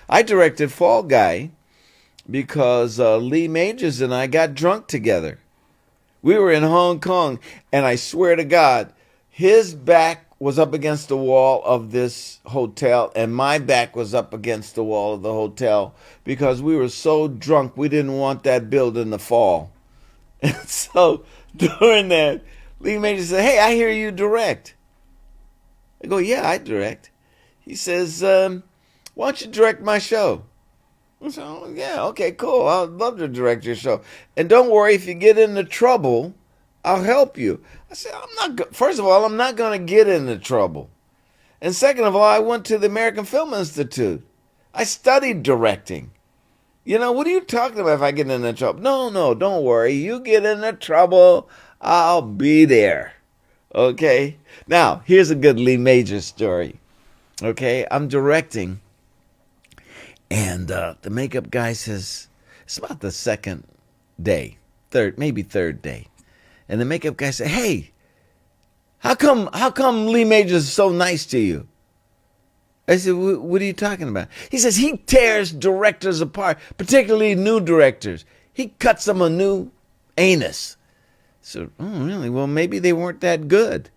I directed Fall Guy because Lee Majors and I got drunk together. We were in Hong Kong, and I swear to God, his back was up against the wall of this hotel, and my back was up against the wall of the hotel because we were so drunk we didn't want that building to fall. And so during that, Lee Majors said, "Hey, I hear you direct." I go, "Yeah, I direct." He says, "Why don't you direct my show?" I said, "Oh, yeah, okay, cool. I'd love to direct your show. And don't worry, if you get into trouble, I'll help you." I said, First of all, I'm not going to get into trouble. And second of all, I went to the American Film Institute. I studied directing. What are you talking about if I get into trouble? No, no, don't worry. You get into trouble, I'll be there. Okay? Now, here's a good Lee Majors story. Okay? I'm directing. And the makeup guy says, it's about the second day, maybe third day. And the makeup guy said, "Hey, how come Lee Majors is so nice to you?" I said, "What are you talking about?" He says, "He tears directors apart, particularly new directors. He cuts them a new anus." So, "Oh, really? Well, maybe they weren't that good."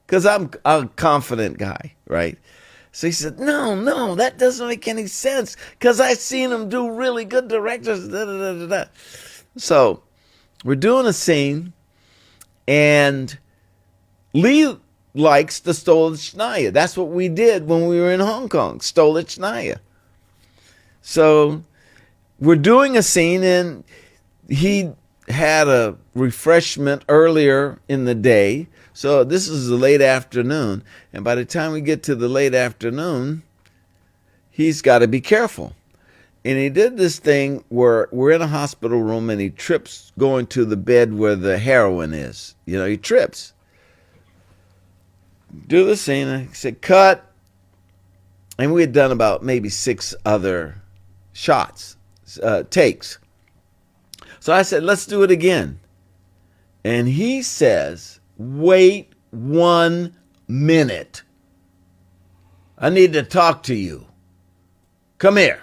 Because I'm a confident guy, right? So he said, no, that doesn't make any sense because I've seen him do really good directors. Da, da, da, da, da. So we're doing a scene, and Lee likes the Stolichnaya. That's what we did when we were in Hong Kong, Stolichnaya. So we're doing a scene, and he had a refreshment earlier in the day. So this is the late afternoon. And by the time we get to the late afternoon, he's got to be careful. And he did this thing where we're in a hospital room and he trips going to the bed where the heroin is. He trips. Do the scene. I said, "Cut." And we had done about maybe 6 other shots, takes. So I said, "Let's do it again." And he says, "Wait 1 minute. I need to talk to you. Come here."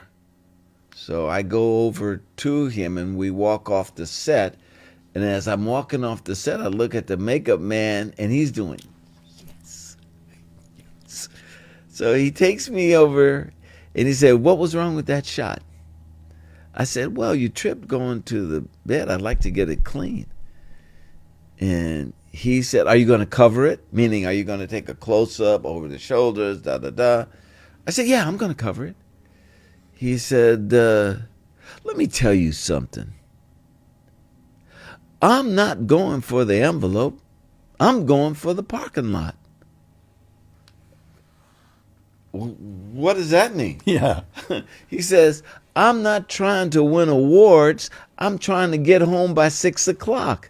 So I go over to him and we walk off the set. And as I'm walking off the set, I look at the makeup man and he's doing yes, yes. So he takes me over and he said, "What was wrong with that shot?" I said, "Well, you tripped going to the bed. I'd like to get it clean." And he said, "Are you going to cover it?" Meaning, are you going to take a close-up over the shoulders, da-da-da? I said, "Yeah, I'm going to cover it." He said, "Let me tell you something. I'm not going for the envelope. I'm going for the parking lot." What does that mean? Yeah. He says, "I'm not trying to win awards. I'm trying to get home by 6 o'clock.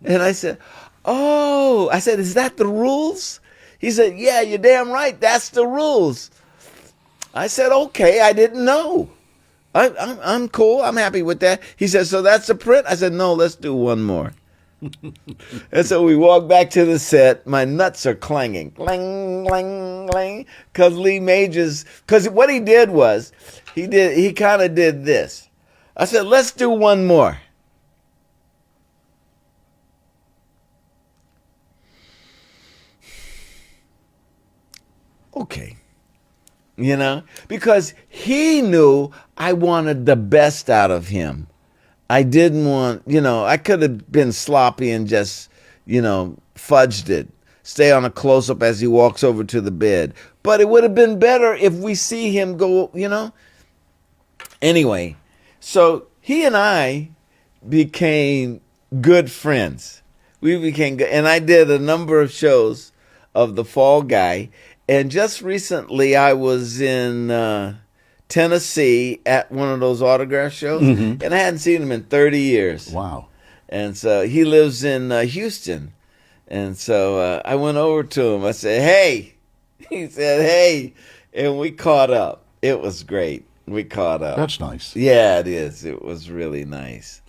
And I said, "Oh," I said, "Is that the rules?" He said, "Yeah, you're damn right. That's the rules." I said, "Okay, I didn't know. I'm cool. I'm happy with that." He said, "So that's the print?" I said, "No, let's do one more." And so we walk back to the set. My nuts are clanging. Clang, clang, clang. Because Lee Majors, because what he did was, he kind of did this. I said, "Let's do one more." Okay. Because he knew I wanted the best out of him. I didn't want, I could have been sloppy and just, fudged it. Stay on a close-up as he walks over to the bed. But it would have been better if we see him go, Anyway, so he and I became good friends. We became good. And I did a number of shows of The Fall Guy. And just recently, I was in Tennessee at one of those autograph shows, and I hadn't seen him in 30 years. Wow. And so he lives in Houston. And so I went over to him. I said, "Hey." He said, "Hey." And we caught up. It was great. We caught up. That's nice. Yeah, it is. It was really nice.